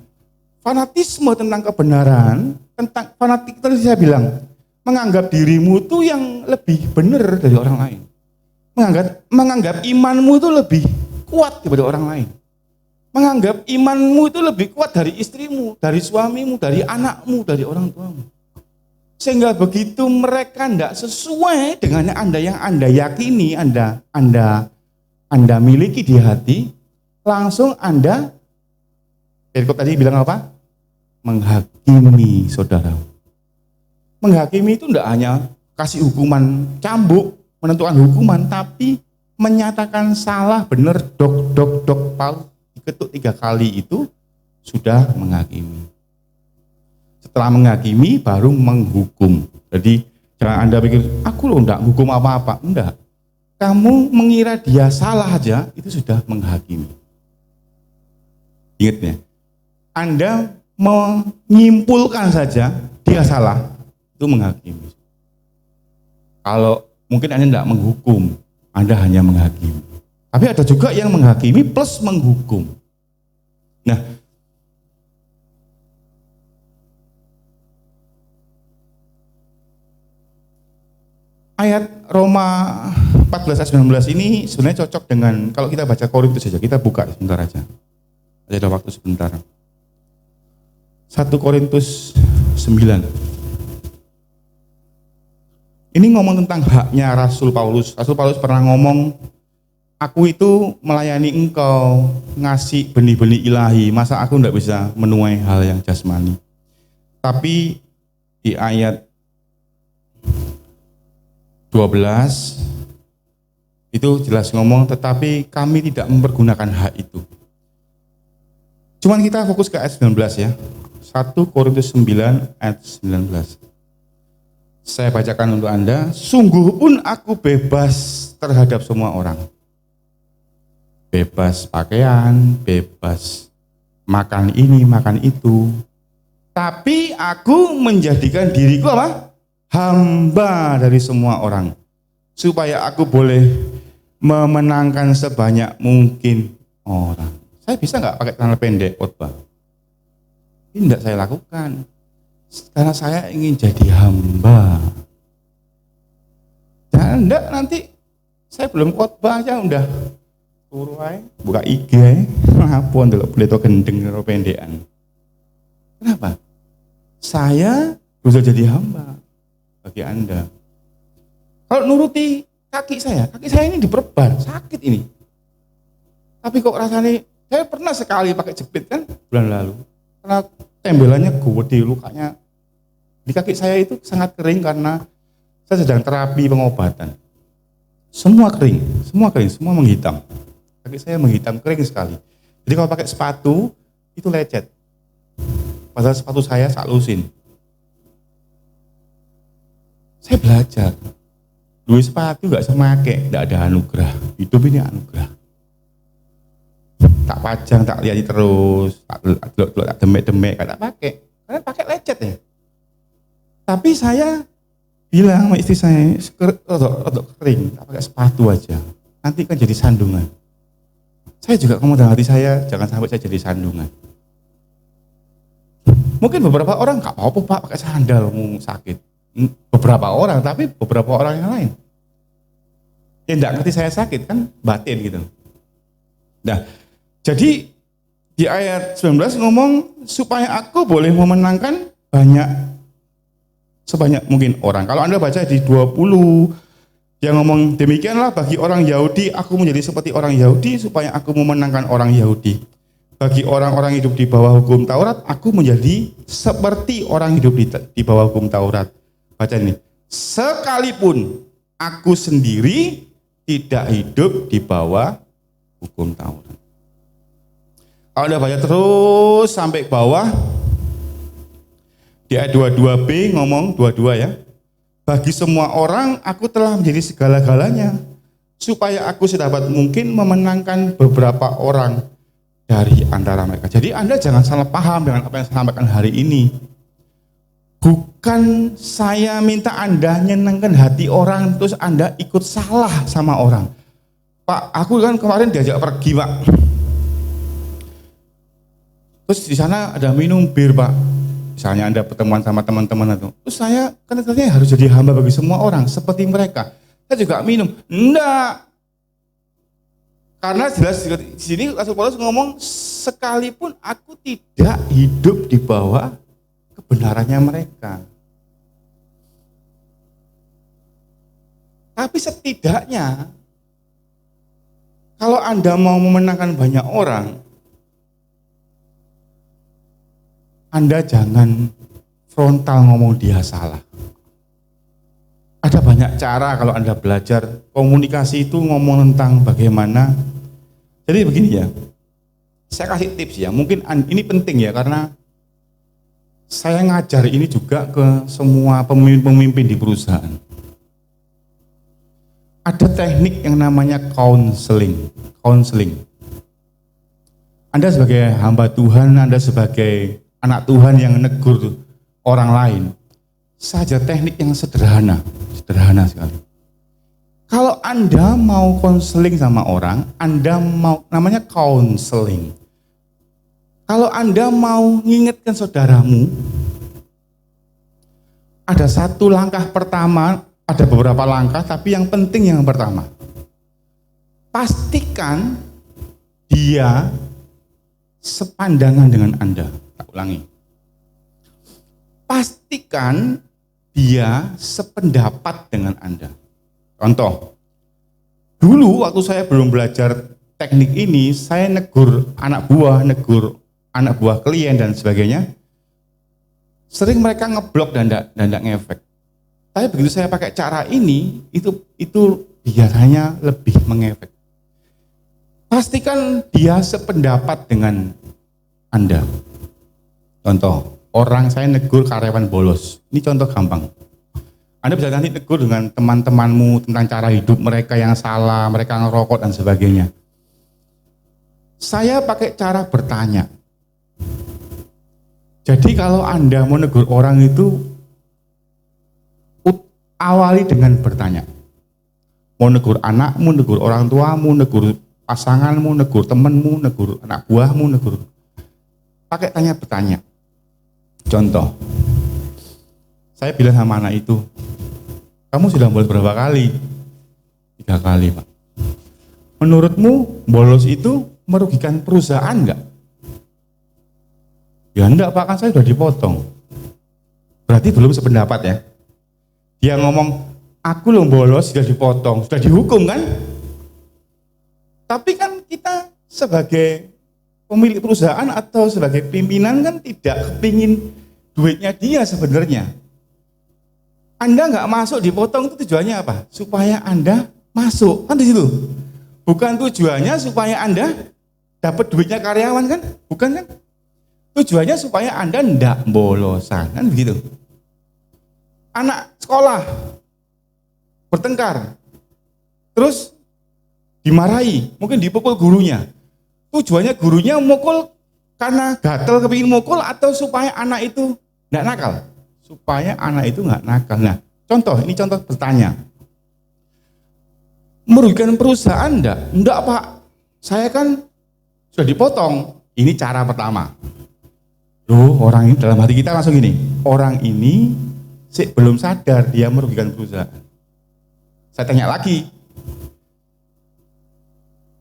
fanatisme tentang kebenaran, tentang fanatik tadi saya bilang, menganggap dirimu itu yang lebih benar dari orang lain. Menganggap imanmu itu lebih kuat daripada orang lain. Menganggap imanmu itu lebih kuat dari istrimu, dari suamimu, dari anakmu, dari orang tuamu. Sehingga begitu mereka tidak sesuai dengan yang Anda yakini, Anda miliki di hati, langsung Anda, Perikop tadi bilang apa? Menghakimi saudara. Menghakimi itu tidak hanya kasih hukuman cambuk, menentukan hukuman, tapi menyatakan salah, benar, dok, Paul, diketuk 3 kali itu sudah menghakimi. Setelah menghakimi baru menghukum. Jadi jangan Anda pikir, aku loh enggak hukum apa-apa. Enggak. Kamu mengira dia salah aja, itu sudah menghakimi. Ingat ya, Anda menyimpulkan saja dia salah, itu menghakimi. Kalau mungkin Anda enggak menghukum, Anda hanya menghakimi. Tapi ada juga yang menghakimi plus menghukum. Nah, ayat Roma 14 ayat 19 ini sebenarnya cocok dengan, kalau kita baca Korintus saja, kita buka sebentar aja. Ada waktu sebentar. 1 Korintus 9. Ini ngomong tentang haknya Rasul Paulus. Rasul Paulus pernah ngomong, aku itu melayani engkau, ngasih benih-benih ilahi, masa aku enggak bisa menuai hal yang jasmani. Tapi di ayat 12 itu jelas ngomong, tetapi kami tidak mempergunakan hak itu. Cuman kita fokus ke ayat 19 ya. 1 Korintus 9 ayat 19. Saya bacakan untuk Anda. Sungguh pun aku bebas terhadap semua orang. Bebas pakaian, bebas makan ini, makan itu. Tapi aku menjadikan diriku apa? Hamba dari semua orang. Supaya aku boleh memenangkan sebanyak mungkin orang. Saya bisa nggak pakai celana pendek khotbah? Ini tidak saya lakukan. Karena saya ingin jadi hamba. Dan enggak, nanti saya belum khotbah aja udah turu aja, buka IG aja. Ngapun dulu boleh to gendeng karo pendekan. Kenapa? Saya berusaha jadi hamba bagi Anda. Kalau nuruti kaki saya ini diperban, sakit ini. Tapi kok rasanya, saya pernah sekali pakai jepit kan bulan lalu. Karena tembelannya gede, lukanya di kaki saya itu sangat kering karena saya sedang terapi pengobatan. Semua kering, semua menghitam. Kaki saya menghitam, kering sekali. Jadi kalau pakai sepatu, itu lecet. Padahal sepatu saya sak lusin. Saya belajar. Dua sepatu gak semake, gak ada anugerah. Hidup ini anugerah. Tak pajang, tak lihat terus, tak demek-demek, tak pakai. Karena pakai lecet ya. Tapi saya bilang sama istri saya, rodok kering, tak pakai sepatu aja. Nanti kan jadi sandungan. Saya juga ngomong dalam hati saya, jangan sampai saya jadi sandungan. Mungkin beberapa orang gak apa-apa Pak pakai sandal, mau sakit. Beberapa orang, tapi beberapa orang yang lain. Ya enggak ngerti saya sakit kan, batin gitu. Nah, jadi di ayat 19 ngomong supaya aku boleh memenangkan sebanyak mungkin orang. Kalau Anda baca di 20, dia ngomong demikianlah bagi orang Yahudi, aku menjadi seperti orang Yahudi supaya aku memenangkan orang Yahudi. Bagi orang-orang hidup di bawah hukum Taurat, aku menjadi seperti orang hidup di bawah hukum Taurat. Baca ini, sekalipun aku sendiri tidak hidup di bawah hukum Taurat. Kalau Anda baca terus sampai bawah, di ayat 22b ngomong, 22 ya, bagi semua orang aku telah menjadi segala-galanya, supaya aku sedapat mungkin memenangkan beberapa orang dari antara mereka. Jadi Anda jangan salah paham dengan apa yang saya sampaikan hari ini. Bukan saya minta Anda nyenangkan hati orang, terus Anda ikut salah sama orang. Pak, aku kan kemarin diajak pergi Pak. Terus di sana ada minum bir Pak. Misalnya Anda pertemuan sama teman-teman itu. Terus saya kan katanya harus jadi hamba bagi semua orang seperti mereka. Saya juga minum. Enggak. Karena jelas di sini Rasul Paulus ngomong sekalipun aku tidak hidup di bawah kebenarannya mereka. Tapi setidaknya kalau Anda mau memenangkan banyak orang, Anda jangan frontal ngomong dia salah. Ada banyak cara kalau Anda belajar komunikasi itu ngomong tentang bagaimana. Jadi begini ya, saya kasih tips ya, mungkin ini penting ya karena saya ngajar ini juga ke semua pemimpin-pemimpin di perusahaan. Ada teknik yang namanya counseling. Anda sebagai hamba Tuhan, Anda sebagai anak Tuhan yang negur orang lain, saja teknik yang sederhana sekali. Kalau Anda mau konseling sama orang, Anda mau namanya counseling. Kalau Anda mau mengingatkan saudaramu, ada satu langkah pertama, ada beberapa langkah, tapi yang penting yang pertama. Pastikan dia sepandangan dengan Anda. Tak ulangi. Pastikan dia sependapat dengan Anda. Contoh, dulu waktu saya belum belajar teknik ini, saya negur anak buah klien dan sebagainya, sering mereka ngeblok dan tidak ngefek. Tapi begitu saya pakai cara ini, itu biasanya lebih mengefek. Pastikan dia sependapat dengan Anda. Contoh, orang saya negur karyawan bolos. Ini contoh gampang. Anda bisa nanti negur dengan teman-temanmu tentang cara hidup mereka yang salah, mereka ngerokok dan sebagainya. Saya pakai cara bertanya. Jadi kalau Anda mau negur orang itu, awali dengan bertanya. Mau negur anakmu, negur orang tuamu, negur pasanganmu, negur temanmu, negur anak buahmu, negur. Pakai tanya bertanya. Contoh, saya bilang sama anak itu, kamu sudah bolos berapa kali? 3 kali Pak. Menurutmu bolos itu merugikan perusahaan enggak? Ya enggak Pak, kan saya sudah dipotong. Berarti belum sependapat ya. Dia ngomong, Aku loh bolos, sudah dipotong, sudah dihukum kan? Tapi kan kita sebagai pemilik perusahaan atau sebagai pimpinan kan tidak kepingin duitnya dia sebenarnya. Anda nggak masuk dipotong itu tujuannya apa? Supaya Anda masuk, kan di situ. Bukan tujuannya supaya Anda dapat duitnya karyawan kan? Bukan kan? Tujuannya supaya Anda ndak bolosan, kan begitu. Anak sekolah bertengkar, terus dimarahi, mungkin dipukul gurunya. Tujuannya gurunya mukul karena gatel kepingin mukul atau supaya anak itu nggak nakal? Supaya anak itu nggak nakal. Nah, ini contoh bertanya. Merugikan perusahaan enggak? Enggak Pak, saya kan sudah dipotong. Ini cara pertama. Loh, orang ini dalam hati kita langsung gini, orang ini belum sadar dia merugikan perusahaan. Saya tanya lagi,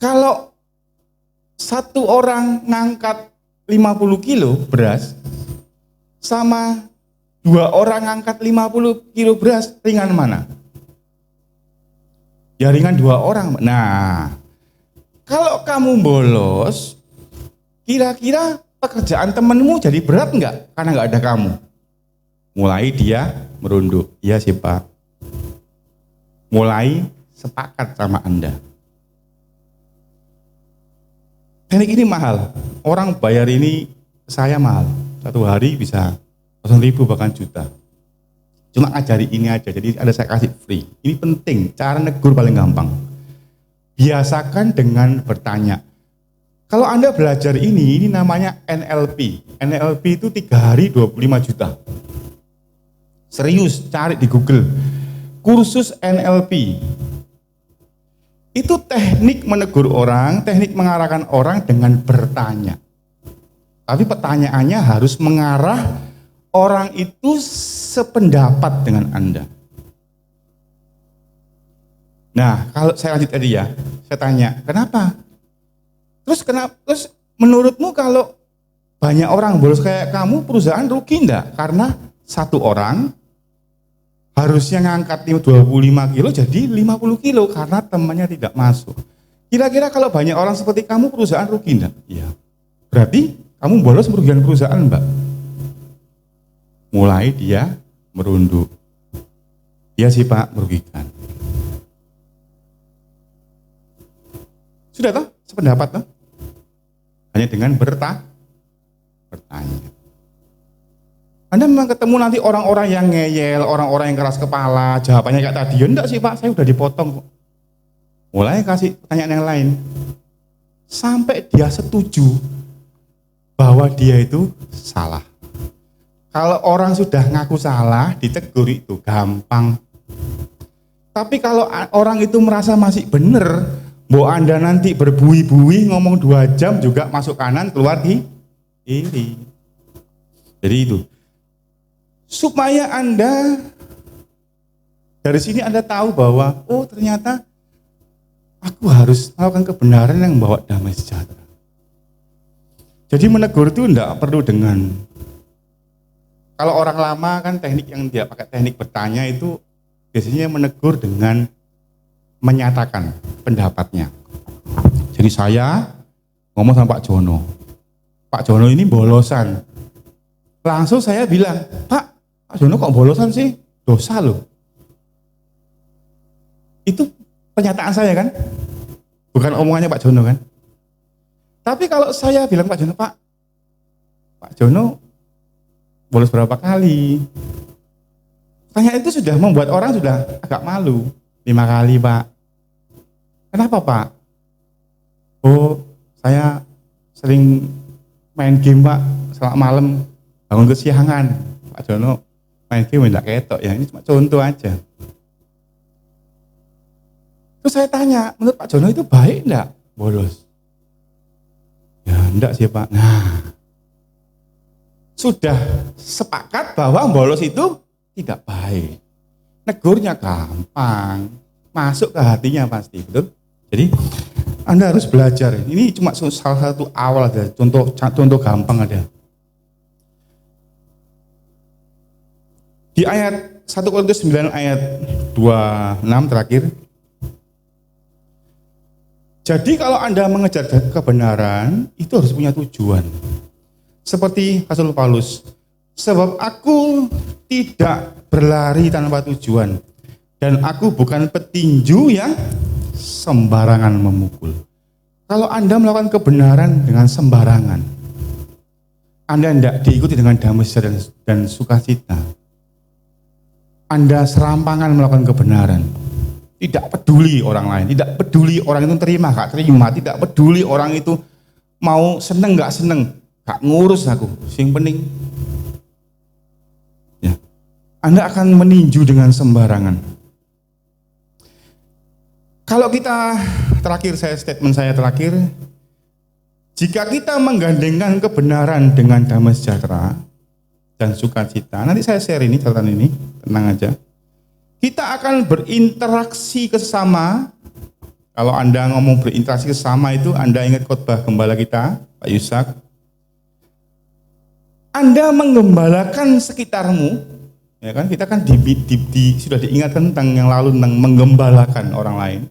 kalau satu orang ngangkat 50 kilo beras sama 2 orang ngangkat 50 kilo beras, ringan mana? Ya ringan 2 orang. Nah, kalau kamu bolos, kira-kira pekerjaan temenmu jadi berat enggak? Karena enggak ada kamu. Mulai dia merunduk, iya sih Pak. Mulai sepakat sama Anda. Teknik ini mahal. Orang bayar ini saya mahal. 1 hari bisa 1.000 bahkan juta. Cuma ngajari ini aja, jadi ada saya kasih free. Ini penting, cara negur paling gampang. Biasakan dengan bertanya. Kalau Anda belajar ini namanya NLP. NLP itu 3 hari 25 juta. Serius, cari di Google. Kursus NLP. Itu teknik menegur orang, teknik mengarahkan orang dengan bertanya. Tapi pertanyaannya harus mengarah orang itu sependapat dengan Anda. Nah, kalau saya lanjut tadi ya, saya tanya, kenapa? Terus menurutmu kalau banyak orang bolos kayak kamu, perusahaan rugi enggak? Karena 1 orang harusnya ngangkat 25 kilo jadi 50 kilo karena temannya tidak masuk. Kira-kira kalau banyak orang seperti kamu, perusahaan rugi enggak? Iya. Berarti kamu bolos merugikan perusahaan, Mbak. Mulai dia merunduk. Iya sih Pak, merugikan. Sudah toh? Sependapat toh? Hanya dengan bertanya. Anda memang ketemu nanti orang-orang yang ngeyel, orang-orang yang keras kepala, jawabannya kayak tadi, ya enggak sih Pak, saya udah dipotong kok. Mulai kasih pertanyaan yang lain. Sampai dia setuju bahwa dia itu salah. Kalau orang sudah ngaku salah, ditegur itu gampang. Tapi kalau orang itu merasa masih benar, bahwa Anda nanti berbuih-buih ngomong 2 jam juga masuk kanan, keluar di kiri. Jadi itu. Supaya Anda dari sini Anda tahu bahwa oh ternyata aku harus melakukan kebenaran yang membawa damai sejahtera. Jadi menegur itu enggak perlu dengan, kalau orang lama kan teknik yang dia pakai teknik bertanya itu biasanya menegur dengan menyatakan pendapatnya. Jadi saya ngomong sama Pak Jono. Pak Jono ini bolosan. Langsung saya bilang, Pak Jono kok bolosan sih? Dosa loh. Itu pernyataan saya kan? Bukan omongannya Pak Jono kan? Tapi kalau saya bilang Pak Jono, Pak Jono bolos berapa kali? Tanya itu sudah membuat orang sudah agak malu. 5 kali Pak. Kenapa Pak? Oh saya sering main game Pak, selamat malam bangun kesiangan. Pak Jono main game enggak ketok ya, ini cuma contoh aja. Terus saya tanya, menurut Pak Jono itu baik enggak bolos? Ya enggak sih Pak. Nah, sudah sepakat bahwa bolos itu tidak baik. Negurnya gampang, masuk ke hatinya pasti, betul? Jadi Anda harus belajar. Ini cuma salah satu awal aja, contoh gampang ada. Di ayat 1 Korintus 9 ayat 26 terakhir. Jadi kalau Anda mengejar kebenaran, itu harus punya tujuan. Seperti Rasul Paulus, sebab aku tidak berlari tanpa tujuan, dan aku bukan petinju yang sembarangan memukul. Kalau Anda melakukan kebenaran dengan sembarangan, Anda tidak diikuti dengan damai sejahtera dan sukacita, Anda serampangan melakukan kebenaran, tidak peduli orang lain, tidak peduli orang itu terima gak terima, tidak peduli orang itu mau seneng gak seneng, gak ngurus aku, yang penting ya, Anda akan meninju dengan sembarangan. Kalau kita statement saya terakhir, jika kita menggandengkan kebenaran dengan damai sejahtera dan sukacita, nanti saya share ini catatan ini, tenang aja. Kita akan berinteraksi ke sesama. Kalau Anda ngomong berinteraksi ke sesama itu, Anda ingat khotbah gembala kita, Pak Yusak. Anda menggembalakan sekitarmu, ya kan? Kita kan sudah diingatkan tentang yang lalu tentang menggembalakan orang lain.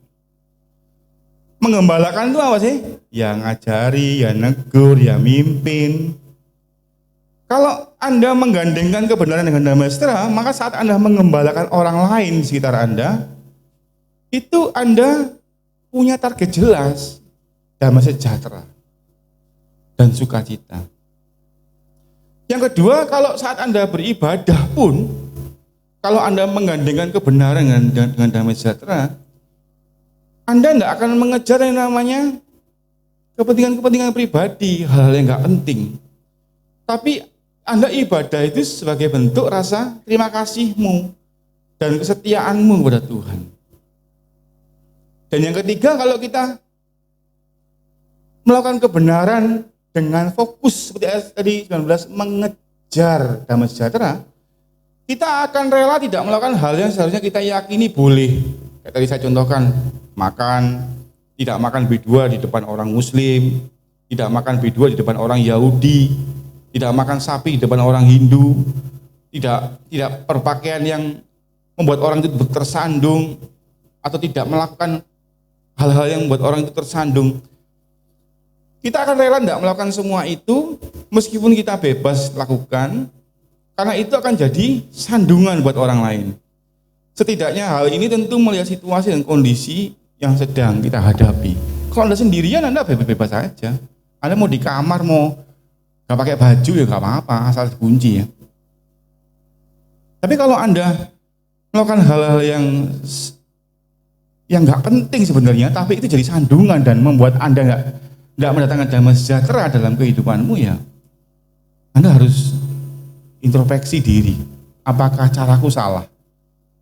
Menggembalakan itu apa sih? Ya ngajari, ya negur, ya mimpin. Kalau Anda menggandengkan kebenaran dengan damai sejahtera, maka saat Anda mengembalakan orang lain di sekitar Anda, itu Anda punya target jelas, damai sejahtera dan sukacita. Yang kedua, kalau saat Anda beribadah pun, kalau Anda menggandengkan kebenaran dengan damai sejahtera, Anda tidak akan mengejar yang namanya kepentingan-kepentingan pribadi, hal-hal yang nggak penting. Tapi Anda ibadah itu sebagai bentuk rasa terima kasihmu dan kesetiaanmu kepada Tuhan. Dan yang ketiga, kalau kita melakukan kebenaran dengan fokus seperti ayat tadi 19, mengejar damai sejahtera, kita akan rela tidak melakukan hal yang seharusnya kita yakini boleh. Kayak tadi saya contohkan, tidak makan B2 di depan orang Muslim, tidak makan B2 di depan orang Yahudi, tidak makan sapi di depan orang Hindu, tidak berpakaian yang membuat orang itu tersandung, atau tidak melakukan hal-hal yang membuat orang itu tersandung. Kita akan rela tidak melakukan semua itu, meskipun kita bebas lakukan, karena itu akan jadi sandungan buat orang lain. Setidaknya hal ini tentu melihat situasi dan kondisi yang sedang kita hadapi. Kalau Anda sendirian, Anda bebas saja. Anda mau di kamar, mau gak pakai baju ya gak apa-apa, asal dikunci ya. Tapi kalau Anda melakukan hal-hal yang gak penting sebenarnya, tapi itu jadi sandungan dan membuat Anda gak mendatangkan damai sejahtera dalam kehidupanmu, ya Anda harus introspeksi diri. Apakah caraku salah?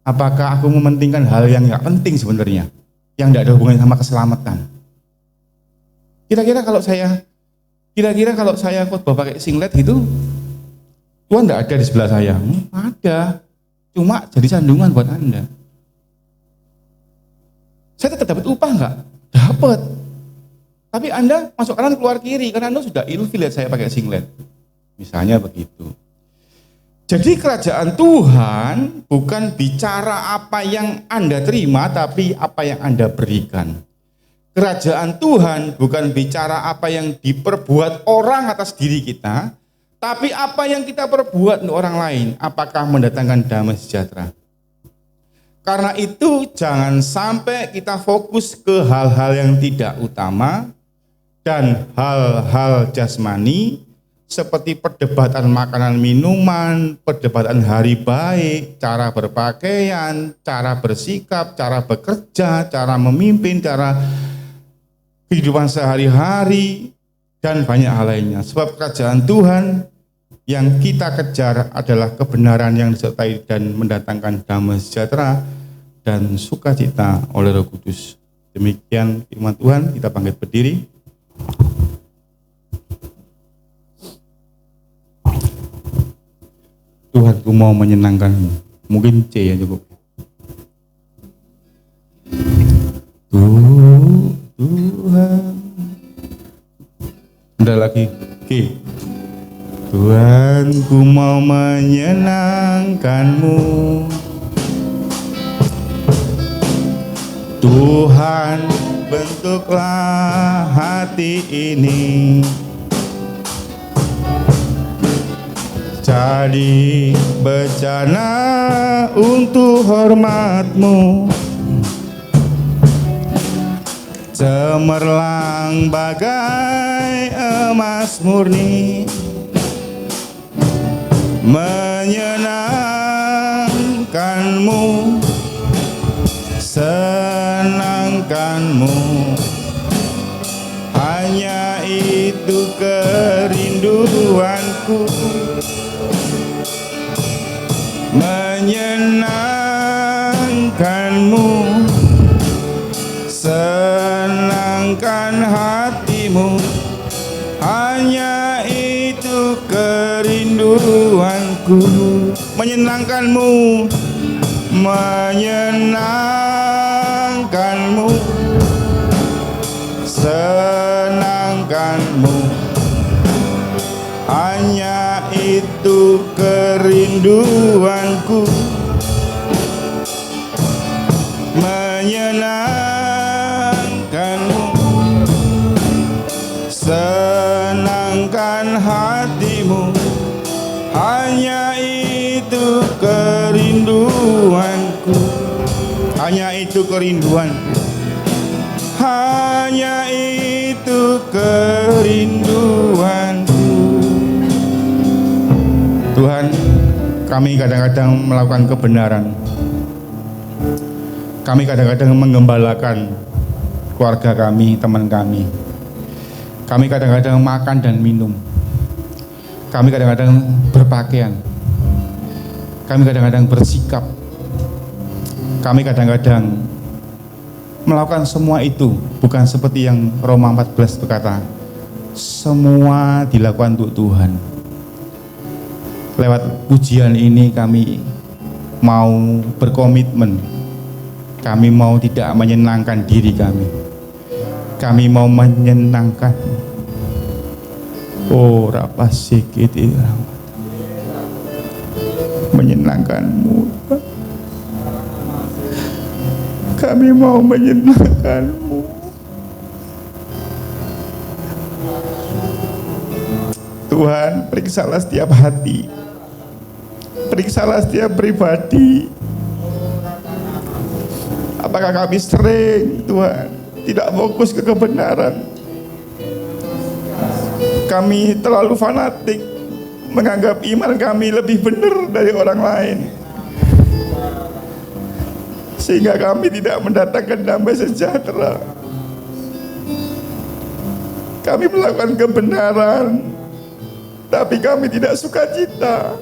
Apakah aku mementingkan hal yang gak penting sebenarnya, yang gak ada hubungannya sama keselamatan? Kira-kira kalau saya khotbah pakai singlet gitu, Tuhan tidak ada di sebelah saya. Ada, cuma jadi sandungan buat Anda. Saya tetap dapat upah nggak? Dapat. Tapi Anda masuk kanan keluar kiri karena Anda sudah ilfil lihat saya pakai singlet. Misalnya begitu. Jadi kerajaan Tuhan bukan bicara apa yang Anda terima, tapi apa yang Anda berikan. Kerajaan Tuhan bukan bicara apa yang diperbuat orang atas diri kita, tapi apa yang kita perbuat untuk orang lain, apakah mendatangkan damai sejahtera. Karena itu jangan sampai kita fokus ke hal-hal yang tidak utama dan hal-hal jasmani, seperti perdebatan makanan minuman, perdebatan hari baik, cara berpakaian, cara bersikap, cara bekerja, cara memimpin, cara kehidupan sehari-hari, dan banyak hal lainnya. Sebab kerajaan Tuhan yang kita kejar adalah kebenaran yang disertai dan mendatangkan damai sejahtera dan sukacita oleh Roh Kudus. Demikian firman Tuhan, kita bangkit berdiri. Tuhanku mau menyenangkanmu. Mungkin C ya cukup. Tuhan. Ada lagi G. Tuhanku mau menyenangkanmu. Tuhan, bentuklah hati ini jadi bejana untuk hormat-Mu, cemerlang bagai emas murni, menyenangkan-Mu, senangkan-Mu. Hanya itu kerinduanku, menyenangkan-Mu, senangkan hati-Mu. Hanya itu kerinduanku, menyenangkan-Mu, menyenangkan-Mu, senangkan-Mu. Hanya itu kerinduanku, menyenangkan-Mu, senangkan hati-Mu. Hanya itu kerinduanku, hanya itu kerinduanku, hanya itu kerinduanku. Tuhan, kami kadang-kadang melakukan kebenaran, kami kadang-kadang menggembalakan keluarga kami, teman kami kadang-kadang makan dan minum, kami kadang-kadang berpakaian, kami kadang-kadang bersikap, kami kadang-kadang melakukan semua itu bukan seperti yang Roma 14 berkata, semua dilakukan untuk Tuhan. Lewat pujian ini kami mau berkomitmen, kami mau tidak menyenangkan diri kami mau menyenangkan. Oh rapasikiti, menyenangkan-Mu. Kami mau menyenangkan-Mu. Tuhan, periksalah setiap hati, periksalah setiap pribadi. Apakah kami sering, Tuhan, tidak fokus ke kebenaran? Kami terlalu fanatik, menganggap iman kami lebih benar dari orang lain, sehingga kami tidak mendatangkan damai sejahtera. Kami melakukan kebenaran, tapi kami tidak sukacita.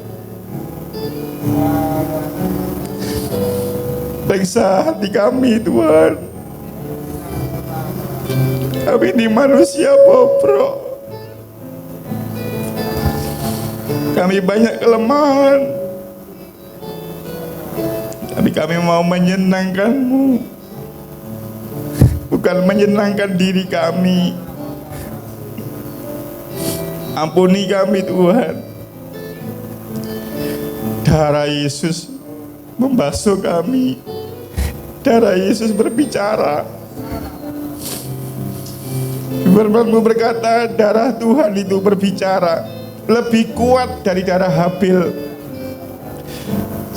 Periksa hati kami, Tuhan. Kami ini manusia bobrok, kami banyak kelemahan, tapi kami mau menyenangkan-Mu, bukan menyenangkan diri kami. Ampuni kami, Tuhan. Darah Yesus membasuh kami, darah Yesus berbicara. Firman-Mu berkata, darah Tuhan itu berbicara lebih kuat dari darah Habil.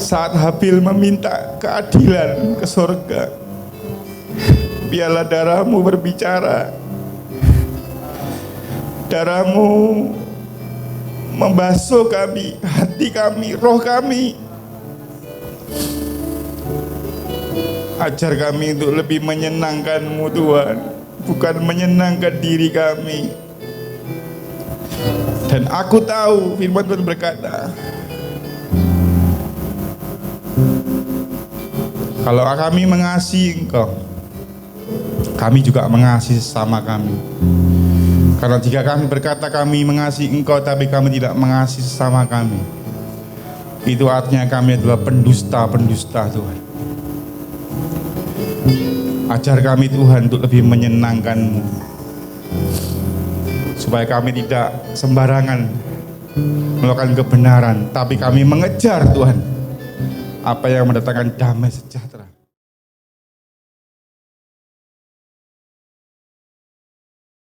Saat Habil meminta keadilan ke surga, biarlah darah-Mu berbicara. Darah-Mu membasuh kami, hati kami, roh kami. Ajar kami untuk lebih menyenangkan-Mu, Tuhan, bukan menyenangkan diri kami. Dan aku tahu firman Tuhan berkata, kalau kami mengasihi Engkau, kami juga mengasihi sesama kami. Karena jika kami berkata kami mengasihi Engkau, tapi kami tidak mengasihi sesama kami, itu artinya kami adalah pendusta-pendusta, Tuhan. Ajar kami, Tuhan, untuk lebih menyenangkan-Mu, supaya kami tidak sembarangan melakukan kebenaran, tapi kami mengejar, Tuhan, apa yang mendatangkan damai sejahtera.